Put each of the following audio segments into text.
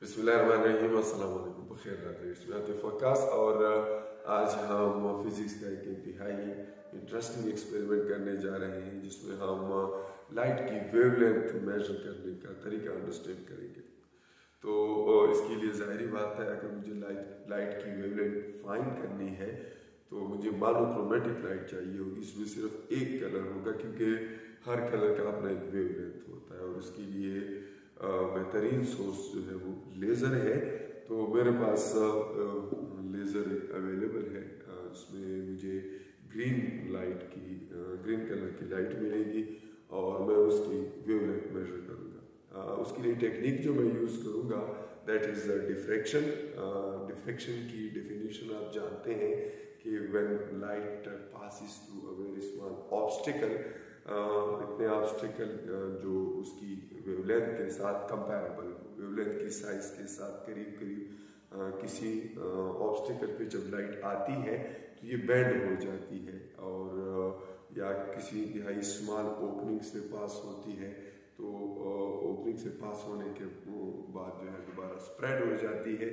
बिस्मिल्लाहिर्रहमानिर्रहीम, अस्सलाम वालेकुम, बखैर रहिए। इसमें आतिफ वक्कास और आज हम फिज़िक्स का एक इंतहाई इंटरेस्टिंग एक्सपेरिमेंट करने जा रहे हैं जिसमें हम लाइट की वेवलेंथ मेजर करने का तरीका अंडरस्टैंड करेंगे। तो इसके लिए ज़ाहिरी बात है, अगर मुझे लाइट की वेवलेंथ फाइंड करनी है तो मुझे मोनोक्रोमेटिक लाइट चाहिए होगी। इसमें सिर्फ एक कलर होगा क्योंकि हर कलर का अपना एक वेवलेंथ होता है और उसके लिए बेहतरीन सोर्स जो है वो लेज़र है। तो मेरे पास लेज़र अवेलेबल है, इसमें मुझे ग्रीन कलर की लाइट मिलेगी और मैं उसकी वेवलेंथ मेजर करूँगा। उसके लिए टेक्निक जो मैं यूज़ करूँगा दैट इज़ डिफ्रैक्शन। डिफ्रैक्शन की डेफिनेशन आप जानते हैं कि when light passes through a very small obstacle, इतने ऑब्स्टिकल जो उसकी वेवलेंथ के साथ कंपैरेबल हो, वेवलेंथ की साइज के साथ करीब करीब किसी ऑब्स्टिकल पे जब लाइट आती है तो ये बैंड हो जाती है और या किसी इंतहाई स्मॉल ओपनिंग से पास होती है तो ओपनिंग से पास होने के बाद जो है दोबारा स्प्रेड हो जाती है।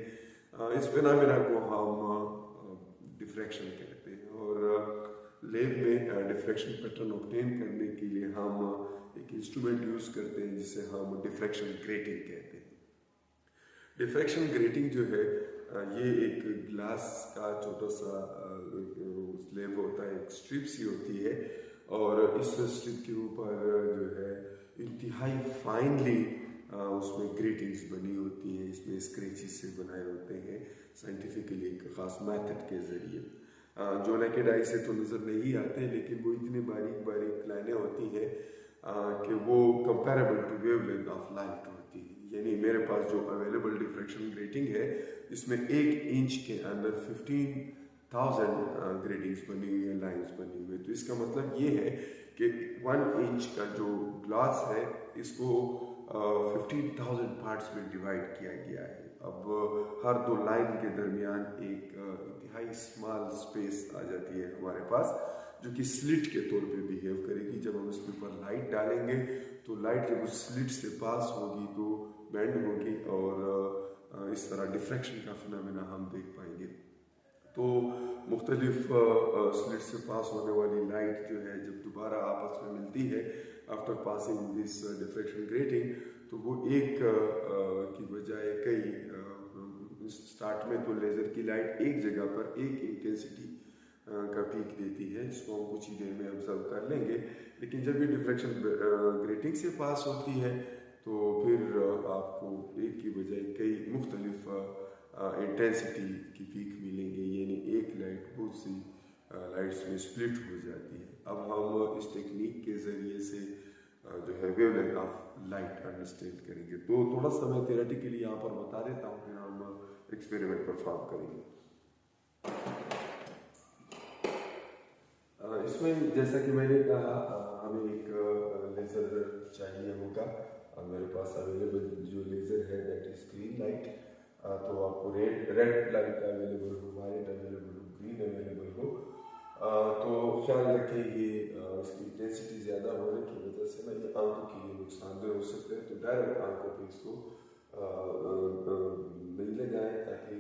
इस फिनोमेना को हम डिफ्रैक्शन कहते हैं और लैब में डिफ्रैक्शन पैटर्न ऑब्टेन करने के लिए हम एक इंस्ट्रूमेंट यूज़ करते हैं जिसे हम डिफ्रैक्शन ग्रेटिंग कहते हैं। डिफ्रैक्शन ग्रेटिंग जो है ये एक ग्लास का छोटा सा स्लैब होता है, एक स्ट्रिप सी होती है और इस स्ट्रिप के ऊपर जो है इंतहाई फाइनली उसमें ग्रेटिंग्स बनी होती हैं। इसमें स्क्रैचेस से बनाए होते हैं साइंटिफिकली एक ख़ास मेथड के ज़रिए, जो नेकेड आई से तो नज़र नहीं आते लेकिन वो इतनी बारीक बारीक लाइनें होती हैं कि वो comparable to wavelength of light होती है। यानी मेरे पास जो अवेलेबल डिफ्रैक्शन ग्रेटिंग है इसमें 1 इंच के अंदर 15,000 ग्रेटिंग्स बनी हुई है, लाइन्स बनी हुई है। तो इसका मतलब ये है कि 1 इंच का जो ग्लास है इसको 15,000 पार्ट्स में डिवाइड किया गया है। अब हर दो लाइन के दरमियान एक इंतहाई स्मॉल स्पेस आ जाती है हमारे पास जो कि स्लिट के तौर पे बिहेव करेगी। जब हम इसके ऊपर लाइट डालेंगे तो लाइट जब उस स्लिट से पास होगी तो बैंड होगी और इस तरह डिफ्रैक्शन का फिनोमेना हम देख पाएंगे। तो मुख्तलिफ स्लिट से पास होने वाली लाइट जो है जब दोबारा आपस में मिलती है after passing this diffraction grating तो वो एक की बजाय कई स्टार्ट में तो लेज़र की लाइट एक जगह पर एक इंटेंसिटी का पीक देती है जिसको हम कुछ ही देर में ऑब्जर्व कर लेंगे। लेकिन जब ये डिफ्रैक्शन ग्रेटिंग से पास होती है तो फिर आपको एक की बजाय कई मुख्तलिफ इंटेंसिटी की पीक मिलेंगे, यानी एक लाइट बहुत सी लाइट्स में स्प्लिट हो जाती है। अब हम इस टेक्निक के ज़रिए से जो है वेवलेंथ ऑफ लाइट अंडरस्टैंड करेंगे। तो थोड़ा सा मैं थियोरेटिकली यहाँ पर बता देता हूँ, फिर हम एक्सपेरिमेंट परफॉर्म करेंगे। इसमें जैसा कि मैंने कहा हमें एक लेज़र चाहिए होगा। मेरे पास अवेलेबल जो लेज़र है दैट इज़ ग्रीन लाइट। तो आपको रेड लाइट अवेलेबल हो, वाइट अवेलेबल हो, ग्रीन अवेलेबल हो। तो ख्याल रखें ये इसकी इंटेंसिटी ज़्यादा होने की वजह से ना ये आंखों के लिए नुकसानदेह हो सकते हैं। तो डायरेक्ट आंखों पर इसको नहीं लगाएं ताकि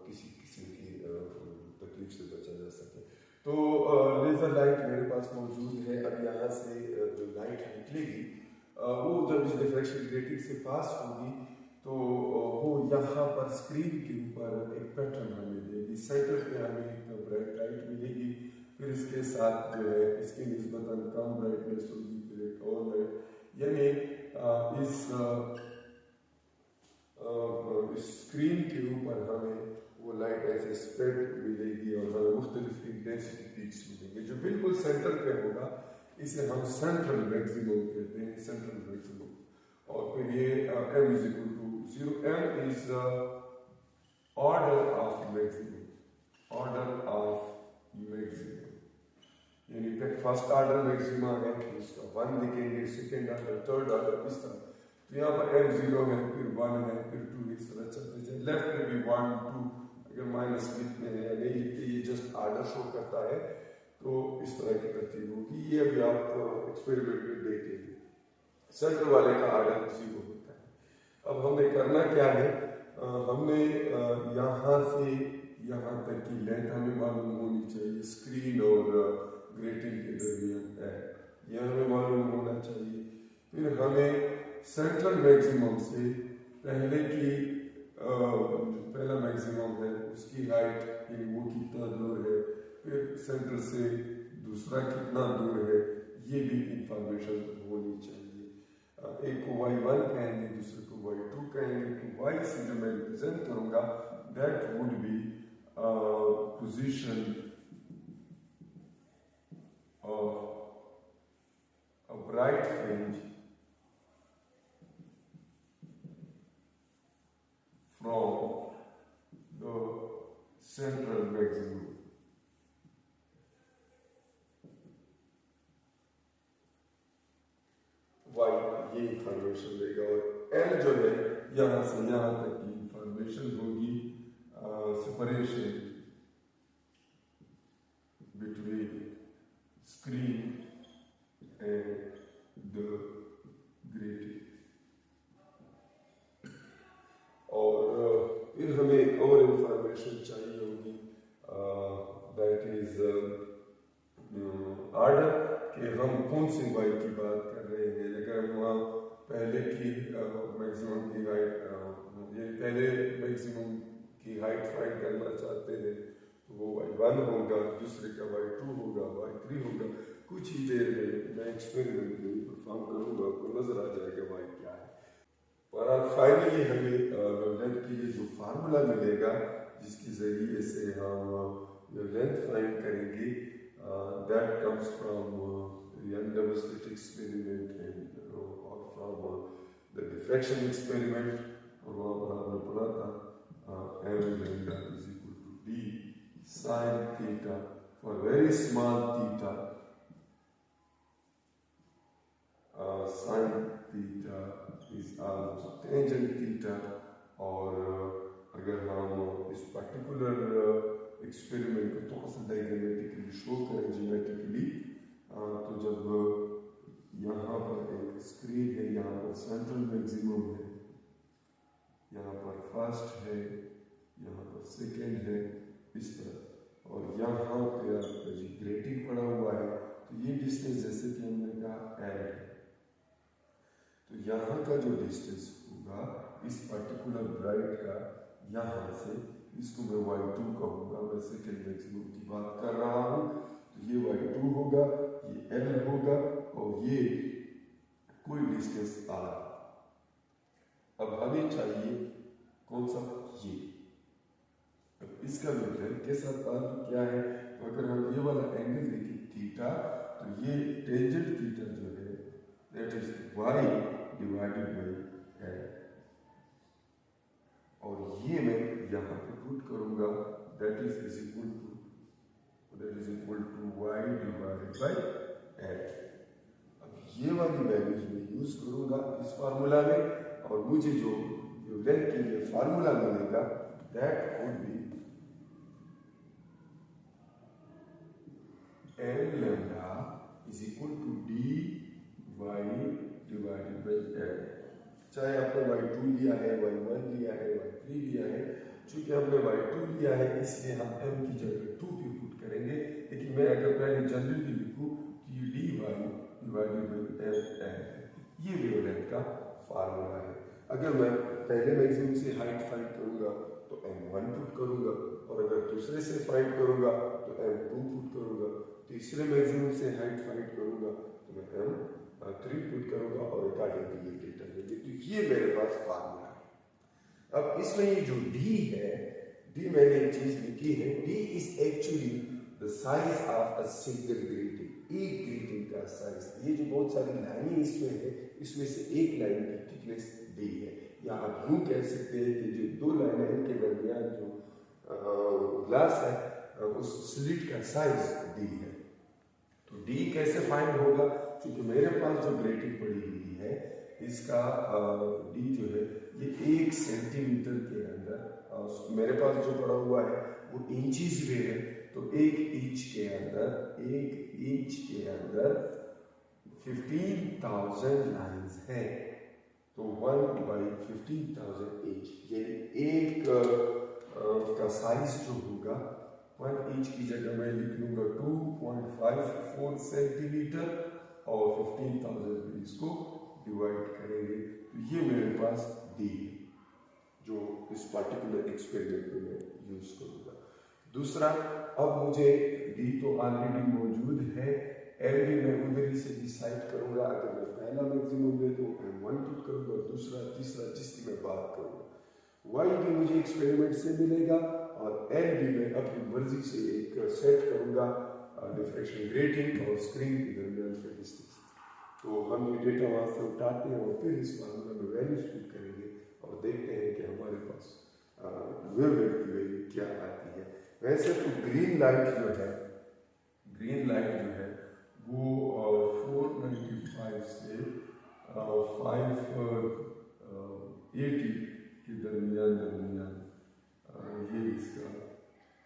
किसी किस्म की तकलीफ से बचा जा सके। तो लेज़र लाइट मेरे पास मौजूद है। अब यहाँ से जो लाइट निकलेगी वो जब इस डिफ्रैक्शन ग्रेटिंग से पास होगी तो वो यहाँ पर स्क्रीन के ऊपर एक पैटर्न हमें देगी। सेंटर पे हमें एक ब्राइट लाइट मिलेगी, फिर इसके साथ जो है इसकी निस्बतन कम ब्राइटनेस होगी, फिर एक और लाइट, यानी इस स्क्रीन के ऊपर हमें वो लाइट ऐसे स्प्रेड मिलेगी और हमें मुख्तलिफ इंटेंसिटी पीक्स मिलेंगे। जो बिल्कुल सेंटर पे होगा इसे हम सेंट्रल मैक्सिमम कहते हैं, सेंट्रल मैक्सिमम। और फिर ये m is equal to 0, m is order of maximum, यानी फर्स्ट ऑर्डर मैक्सिमा है इसका 1 लिखेंगे, सेकेंड ऑर्डर, थर्ड ऑर्डर, इस तरह। तो यहाँ पर m 0 है, फिर 1 है, फिर 2, इस तरह चलते जाए। लेफ्ट में भी 1 2, अगर माइनस लिखते हैं या नहीं लिखते ये जस्ट आर्डर शो करता है। तो इस तरह की तरतीब होगी। ये अभी आप एक्सपेरिमेंट में देखेंगे। सेंटर वाले का आर्डर 0 होता है। अब हमें करना क्या है, हमने यहाँ से यहाँ तक की लेंथ हमें मालूम होनी चाहिए, स्क्रीन और ग्रेटिंग के दरमियान है, यह हमें मालूम होना चाहिए। फिर हमें सेंट्रल मैक्सिमम से पहले की पहला मैक्सिमम है उसकी हाइट कि वो कितना दूर है, फिर सेंटर से दूसरा कितना दूर है, ये भी इंफॉर्मेशन होनी चाहिए। एक को y1 कहेंगे, दूसरे को y2 कहेंगे। तो y से जो मैं रिप्रेजेंट करूंगा that would B position of a bright fringe from the central maximum. y ये इंफॉर्मेशन देगा और l जो है यहाँ से यहाँ तक की इंफॉर्मेशन होगी, separation between screen and the grating. और फिर हमें और इंफॉर्मेशन चाहिए होगी, दैट इज आर्डर, कि हम कौन सी वाई की बात कर रहे हैं। अगर हम वहाँ पहले की मैक्सिमम की हाइट पहले मैक्सिमम की हाइट फाइंड करना चाहते हैं तो वो y1 होगा, दूसरे का y2 होगा, y3 होगा। कुछ ही देर में मैं एक्सपेरिमेंट में परफॉर्म करूँगा, आपको नजर आ जाएगा y क्या है। और फाइनली हमें वेवलेंथ के लिए जो फार्मूला मिलेगा जिसके जरिए से हम वेवलेंथ फाइंड करेंगे, that comes from the undemonstrated experiment and or from the diffraction experiment। और वहाँ पर हमने पढ़ा था m lambda is equal to d sin theta for very small theta, sin theta is almost tangent theta। और अगर हम इस पर्टिकुलर एक्सपेरिमेंट को थोड़ा सा डायग्रामेटिकली शो करें ज्योमेट्रिकली, तो जब यहाँ पर एक स्क्रीन है, यहाँ पर सेंट्रल मैक्सिमम है, यहाँ पर फर्स्ट है, यहाँ पर सेकेंड है, इस तरह, और यहाँ पे आपका जी ग्रेटिंग पड़ा हुआ है, तो ये डिस्टेंस जैसे कि हमने कहा एल है, तो यहाँ का जो डिस्टेंस होगा इस पर्टिकुलर ब्राइट का यहाँ से, इसको मैं y2 कहूँगा, मैं सेकेंड मैक्सिमम की बात कर रहा हूँ, तो ये y2 होगा, ये l होगा और ये कोई डिस्टेंस r। अब हमें चाहिए कौन सा, ये। अब इसका वेवलेंथ के साथ ताल्लुक क्या है, तो अगर हम ये वाला एंगल देखें थीटा, तो ये टेंजेंट थीटा जो है that is y divided by l, और ये मैं यहाँ पे पुट करूंगा, that is equal to y divided by l। अब ये वाली वैल्यूज में यूज करूंगा इस फार्मूला में, और मुझे जो वेवलेंथ के लिए फार्मूला मिलेगा that would be l lambda is equal to d y divided by l। चाहे आपने y2 लिया है, y1 लिया है, y3 लिया है, चूंकि हमने y2 लिया है इसलिए हम m की जगह 2 पे पुट करेंगे, लेकिन मैं अगर पहले जनरली लिखूं तो ये dy डिवाइडेड बाई l है। ये वेवलेंथ का फार्मूला है। अगर मैं पहले मैक्सिमम से हाइट फाइंड करूंगा तो m1 पुट करूंगा, और अगर दूसरे से फाइंड करूंगा तो m2 पुट करूंगा, तीसरे मैक्सिमम से हाइट फाइंड करूंगा तो मैं m3 पुट करूंगा, और अकॉर्डिंग टू ये डेटा लेंगे। तो ये मेरे पास फार्मूला है। अब इसमें ये जो d है, d मैंने एक चीज लिखी है, d is actually the size of a single grating, एक ग्रेटिंग का साइज। ये जो बहुत सारी लाइनें इसमें है, इसमें से एक लाइन की थिकनेस d है, या आप यूं कह सकते हैं कि जो दो लाइन है इनके दरमियान जो ग्लास है उस स्लिट का साइज d है। तो d कैसे फाइंड होगा, क्योंकि मेरे पास जो ग्रेटिंग पड़ी हुई है इसका d जो है ये 1 सेंटीमीटर के अंदर, मेरे पास जो पड़ा हुआ है वो इंचेस में है, तो 1 इंच के अंदर 15,000 लाइंस है। तो 1/15,000 इंच, यानी एक का साइज जो होगा 1 इंच की जगह मैं लिख लूँगा 2.54 सेंटीमीटर और 15,000 पे इसको डिवाइड करेंगे, तो ये मेरे पास डी है जो इस पार्टिकुलर एक्सपेरिमेंट में मैं यूज करूँगा। दूसरा, अब मुझे डी तो ऑलरेडी मौजूद है, एल भी मैं उधर ही से डिसाइड करूँगा। अगर मैं पहला मैक्सिमम ले तो M1 पुट करूँगा, दूसरा तीसरा जिसकी मैं बात करूँगा। वाई भी मुझे एक्सपेरिमेंट से मिलेगा और एल भी मैं अपनी मर्जी से एक सेट करूँगा डिफ्रेक्शन ग्रेटिंग और स्क्रीन के दरमियान का डिस्टेंस। तो हम ये डेटा वहाँ से उठाते हैं और फिर इस फार्मूला में वैल्यूज पुट करेंगे और देखते हैं कि हमारे पास वेवलेंथ की वैल्यू क्या आती है। वैसे तो ग्रीन लाइट जो है वो 495 से 580 के दरमियान ये इसका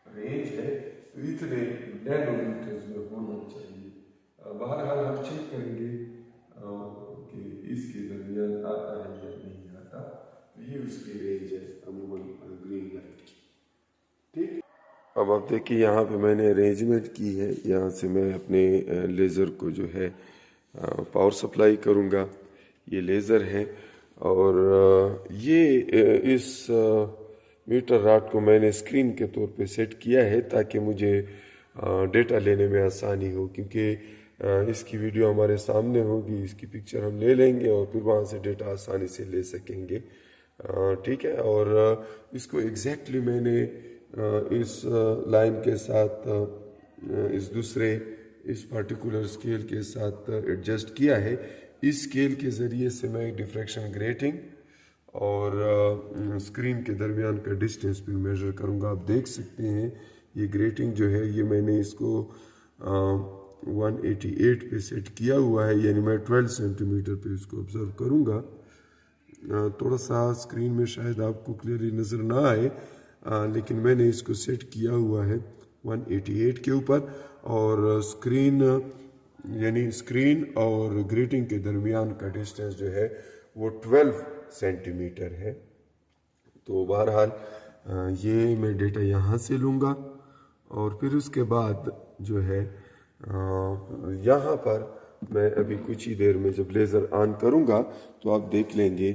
रेंज है, तो इतने नैनोमीटर्स में होना चाहिए। बहरहाल हम चेक करेंगे कि इसके दरमियान आता है या नहीं आता, तो ये उसकी रेंज है अमूमन ग्रीन लाइट की। ठीक, अब आप देखिए यहाँ पे मैंने अरेंजमेंट की है। यहाँ से मैं अपने लेज़र को जो है पावर सप्लाई करूँगा। ये लेज़र है और ये इस मीटर रॉड को मैंने स्क्रीन के तौर पे सेट किया है ताकि मुझे डेटा लेने में आसानी हो, क्योंकि इसकी वीडियो हमारे सामने होगी, इसकी पिक्चर हम ले लेंगे और फिर वहाँ से डेटा आसानी से ले सकेंगे। ठीक है, और इसको एग्जैक्टली मैंने इस लाइन के साथ इस पार्टिकुलर स्केल के साथ एडजस्ट किया है। इस स्केल के ज़रिए से मैं डिफ्रैक्शन ग्रेटिंग और स्क्रीन के दरमियान का डिस्टेंस भी मेजर करूंगा। आप देख सकते हैं ये ग्रेटिंग जो है ये मैंने इसको 188 पे सेट किया हुआ है, यानी मैं 12 सेंटीमीटर पे इसको ऑब्जर्व करूंगा। थोड़ा सा स्क्रीन में शायद आपको क्लियरली नज़र ना आए, लेकिन मैंने इसको सेट किया हुआ है 188 के ऊपर और स्क्रीन और ग्रेटिंग के दरमियान का डिस्टेंस जो है वो 12 सेंटीमीटर है। तो बहरहाल ये मैं डेटा यहाँ से लूँगा और फिर उसके बाद जो है यहाँ पर मैं अभी कुछ ही देर में जब लेज़र ऑन करूँगा तो आप देख लेंगे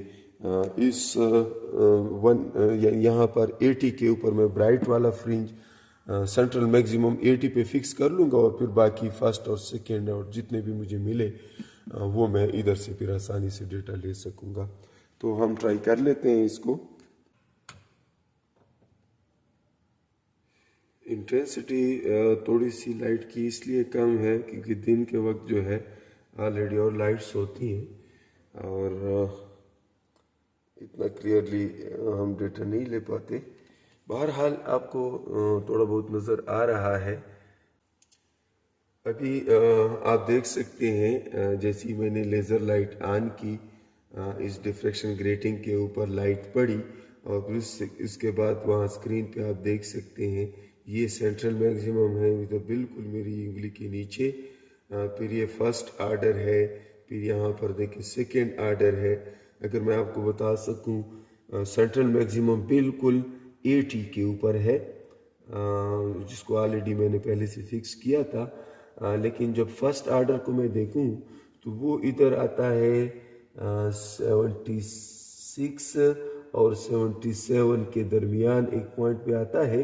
यहाँ पर 80 के ऊपर मैं ब्राइट वाला फ्रिंज सेंट्रल मैक्सिमम 80 पे फिक्स कर लूँगा और फिर बाकी फर्स्ट और सेकेंड और जितने भी मुझे मिले वो मैं इधर से फिर आसानी से डेटा ले सकूँगा। तो हम ट्राई कर लेते हैं इसको। इंटेंसिटी थोड़ी सी लाइट की इसलिए कम है क्योंकि दिन के वक्त जो है ऑलरेडी और लाइट्स होती हैं और इतना क्लियरली हम डेटा नहीं ले पाते। बहरहाल आपको थोड़ा बहुत नज़र आ रहा है। अभी आप देख सकते हैं जैसे ही मैंने लेज़र लाइट ऑन की इस डिफ्रैक्शन ग्रेटिंग के ऊपर लाइट पड़ी और फिर इसके बाद वहाँ स्क्रीन पे आप देख सकते हैं ये सेंट्रल मैक्सिमम है तो बिल्कुल मेरी उंगली के नीचे। फिर ये फर्स्ट आर्डर है, फिर यहाँ पर देखिए सेकेंड आर्डर है। अगर मैं आपको बता सकूँ सेंट्रल मैक्सिमम बिल्कुल 80 के ऊपर है, जिसको ऑलरेडी मैंने पहले से फिक्स किया था। लेकिन जब फर्स्ट आर्डर को मैं देखूं तो वो इधर आता है 76 और 77 के दरमियान एक पॉइंट पे आता है।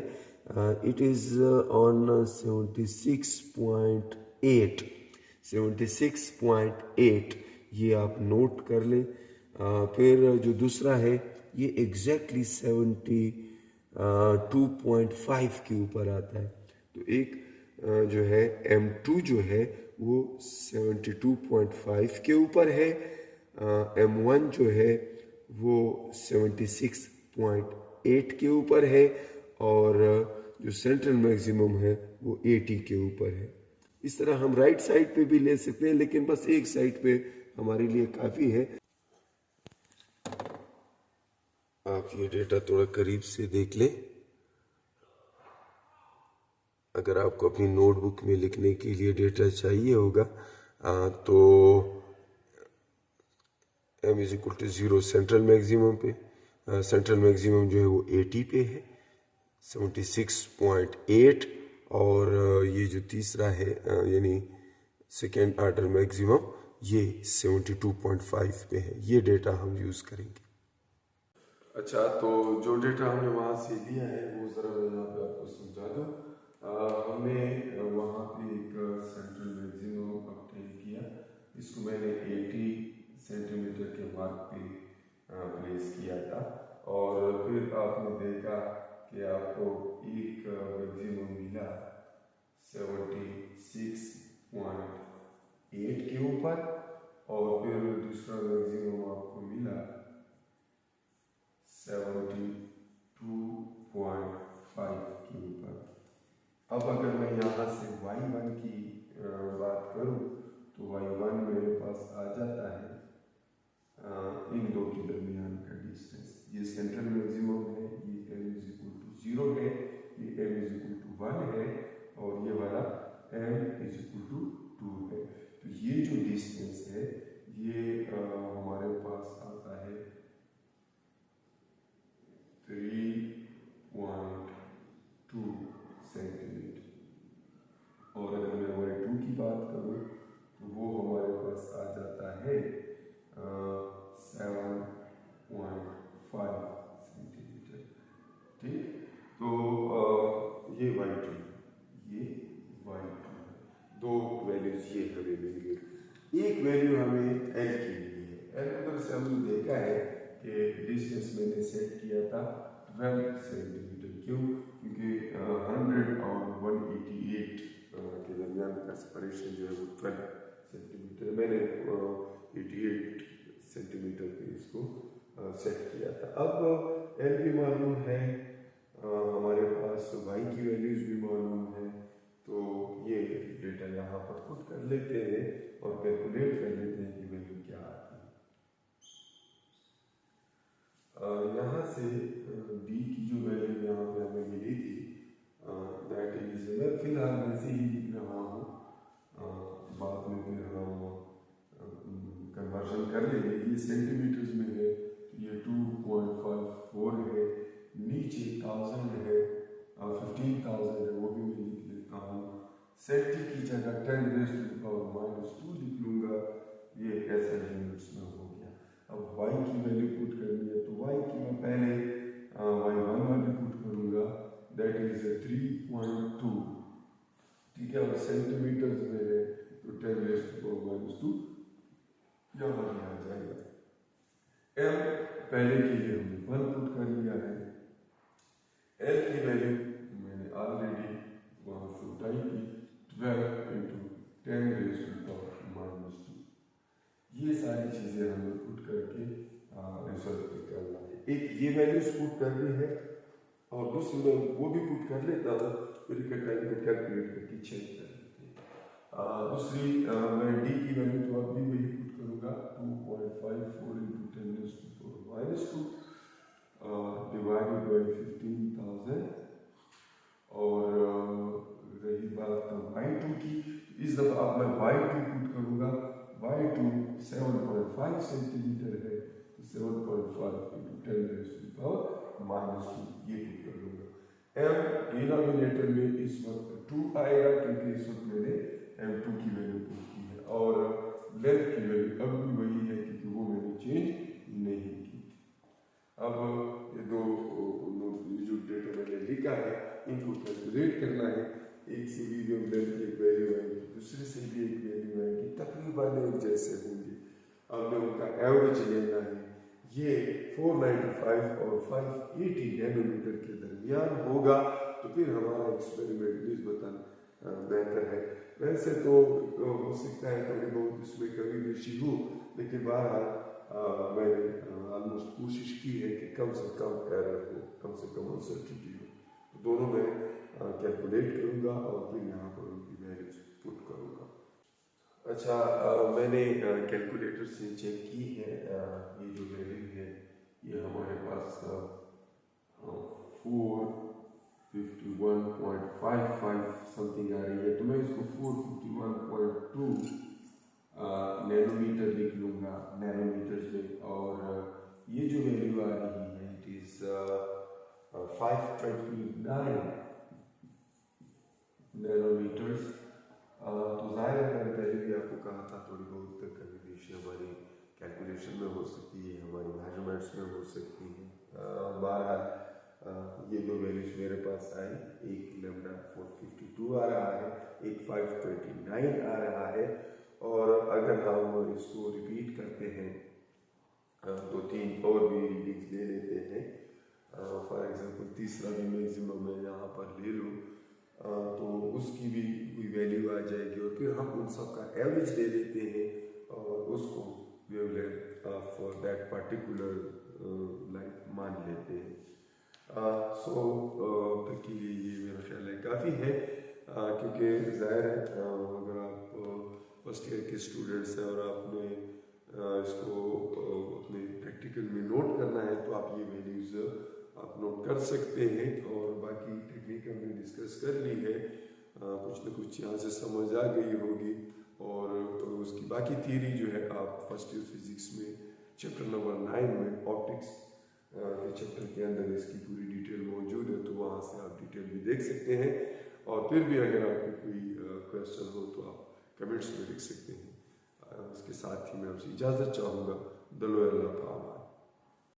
इट इज़ ऑन 76.8 ये आप नोट कर लें। फिर जो दूसरा है ये एग्जैक्टली 72.5 के ऊपर आता है। तो एक जो है M2 जो है वो 72.5 के ऊपर है, M1 जो है वो 76.8 के ऊपर है और जो सेंट्रल मैक्सिमम है वो 80 के ऊपर है। इस तरह हम राइट साइड पे भी ले सकते हैं, लेकिन बस एक साइड पे हमारे लिए काफ़ी है। आप ये डेटा थोड़ा करीब से देख लें। अगर आपको अपनी नोटबुक में लिखने के लिए डेटा चाहिए होगा तो m is equal to 0 central maximum पे, सेंट्रल मैक्सिमम जो है वो 80 पे है 76.8, और ये जो तीसरा है यानी सेकेंड ऑर्डर मैक्सिमम ये 72.5 पे है। ये डेटा हम यूज़ करेंगे। अच्छा, तो जो डेटा हमने वहाँ से लिया है वो ज़रा मैं यहाँ पे आपको समझा दूँ। हमने वहाँ पे एक सेंट्रल मैक्सिमम ऑब्टेन किया, इसको मैंने 80 सेंटीमीटर के मार्क पे प्लेस किया था, और फिर आपने देखा कि आपको एक मैक्सिमम मिला 76.8 के ऊपर, और फिर दूसरा मैक्सिमम आपको मिला 72.5 के ऊपर। अब अगर मैं यहाँ से y1 की बात करूँ तो y1 मेरे पास आ जाता है इन दो के दरमियान का डिस्टेंस। ये सेंट्रल मैक्सिमम है, ये m इज इक्वल टू 0 है, ये m इज इक्वल टू 1 है, और ये वाला m इज इक्वल टू 2 है। तो ये जो डिस्टेंस है ये हमारे पास आता है 3.2 सेंटीमीटर, और अगर मैं y2 की बात करूँ तो वो हमारे पास आ जाता है 7.5 सेंटीमीटर। ठीक, तो ये y2, ये y2, दो वैल्यूज ये हमें मिल गई। एक वैल्यू हमें l की मिली है। l उधर से हमने देखा है कि डिस्टेंस मैंने सेट किया था 12 सेंटीमीटर। क्यों? क्योंकि 100 और 188 के दरमियान का सेपरेशन जो है वो 12 सेंटीमीटर, मैंने 88 सेंटीमीटर पे इसको सेट किया था। अब l भी मालूम है, हमारे पास y की वैल्यूज भी मालूम है, तो ये डेटा यहाँ पर पुट कर लेते हैं और कैलकुलेट कर लेते हैं कि वैल्यू क्या आती है। यहाँ से d की जो वैल्यू यहाँ पे हमें मिली थी दैट इज, मैं फिलहाल वैसे ही लिख रहा हूँ, बाद में फिर हम कन्वर्जन कर लेंगे। ये सेंटीमीटर्स में है, ये 2.54 है, नीचे 1000 है, 15,000 है, वो भी मैं लिख लेता हूँ। सेंटी की जगह 10⁻⁻² लिख लूँगा, ये ऐसा यूनिट्स में हो गया। अब y की वैल्यू पुट करनी है, तो y की मैं पहले y1 वाली पुट करूँगा, दैट इज 3.2, ठीक है, और सेंटीमीटर्स में है तो 10⁻² यहाँ भी आ जाएगा। m पहले के लिए हमने 1 पुट कर लिया है, l की वैल्यू मैंने ऑलरेडी वहाँ से उठाई थी 12 × 10⁻²। ये सारी चीज़ें हमें पुट करके रिजल्ट निकालना है। एक ये वैल्यूज पुट करनी है, और दूसरी मैं वो भी पुट कर लेता हूँ, फिर का टाइम को कैलकुलेट करके चेक कर लेते हैं। दूसरी मैं d की वैल्यू तो अब भी वही पुट करूँगा 2.54 × 10⁻² डिवाइडेड बाई 15,000, और रही बात y2 की, इस दफ़ा अब मैं y2 पुट करूँगा। y2 7.5 सेंटीमीटर है, तो 7.5 × 10⁻² ये पुट कर लूँगा। m डिनोमिनेटर में इस वक्त 2 आएगा, क्योंकि इस वक्त मैंने m2 की वैल्यू पुट की है, और लेंथ की वैल्यू अब भी वही है, क्योंकि वो मैंने चेंज नहीं की। अब ये दो जो डेटा मैंने लिखा है इनको कैलकुलेट करना है। एक से भी जो लेंथ की एक वैल्यू आएगी, दूसरे से भी एक वैल्यू आएगी, तकरीबन एक जैसे होंगे। अब मैं उनका एवरेज लेना है, ये 495 और 580 नैनोमीटर के दरमियान होगा, तो फिर हमारा एक्सपेरिमेंट निस्बतन बेहतर है। वैसे तो हो सकता है थोड़ी बहुत इसमें कमी बेशी हो, लेकिन बहरहाल मैंने ऑलमोस्ट कोशिश की है कि कम से कम एरर हो, कम से कम अनसर्टिनिटी हो। तो दोनों मैं कैलकुलेट करूँगा और फिर यहाँ पर उनकी वैल्यूज पुट करूँगा। अच्छा, मैंने कैलकुलेटर से चेक की है, ये जो वैल्यू है ये हमारे पास 451.55 समथिंग आ रही है, तो मैं इसको 451.2 नैनोमीटर लिख लूँगा नैनोमीटर्स में, और ये जो वैल्यू आ रही है इट इज़ 529 नैनोमीटर्स। तो ज़ाहिर है मैंने पहले भी आपको कहा था थोड़ी बहुत कमी पेशी हमारी कैलकुलेशन में हो सकती है, हमारी मेजरमेंट्स में हो सकती है। बहरहाल ये दो वैल्यूज मेरे पास आई, एक लैम्डा 452 आ रहा है, एक 529 आ रहा है। और अगर हम इसको रिपीट करते हैं तो तीन और भी रीडिंग्स ले लेते हैं। फॉर एग्जांपल तीसरा भी मैक्सिमम मैं यहाँ पर ले लूँ तो उसकी भी कोई वैल्यू आ जाएगी, और फिर हम उन सब का एवरेज ले लेते हैं और उसको wavelength of that particular light मान लेते हैं। सो तक के लिए ये मेरा ख्याल है काफ़ी है, क्योंकि ज़ाहिर है अगर आप फर्स्ट ईयर के स्टूडेंट्स हैं और आपने इसको अपने प्रैक्टिकल में नोट करना है तो आप ये वैल्यूज़ आप नोट कर सकते हैं। और बाकी टेक्निक हमने डिस्कस कर ली है, कुछ ना कुछ यहाँ से समझ आ गई होगी। और तो उसकी बाकी थियरी जो है आप फर्स्ट ईयर फिजिक्स में चैप्टर नंबर 9 में ऑप्टिक्स के चैप्टर के अंदर इसकी पूरी डिटेल मौजूद है, तो वहाँ से आप डिटेल भी देख सकते हैं। और फिर भी अगर आपको कोई क्वेश्चन हो तो आप कमेंट्स में लिख सकते हैं। इसके साथ ही मैं आपसे इजाज़त चाहूँगा। दलो अल्लाह पाक।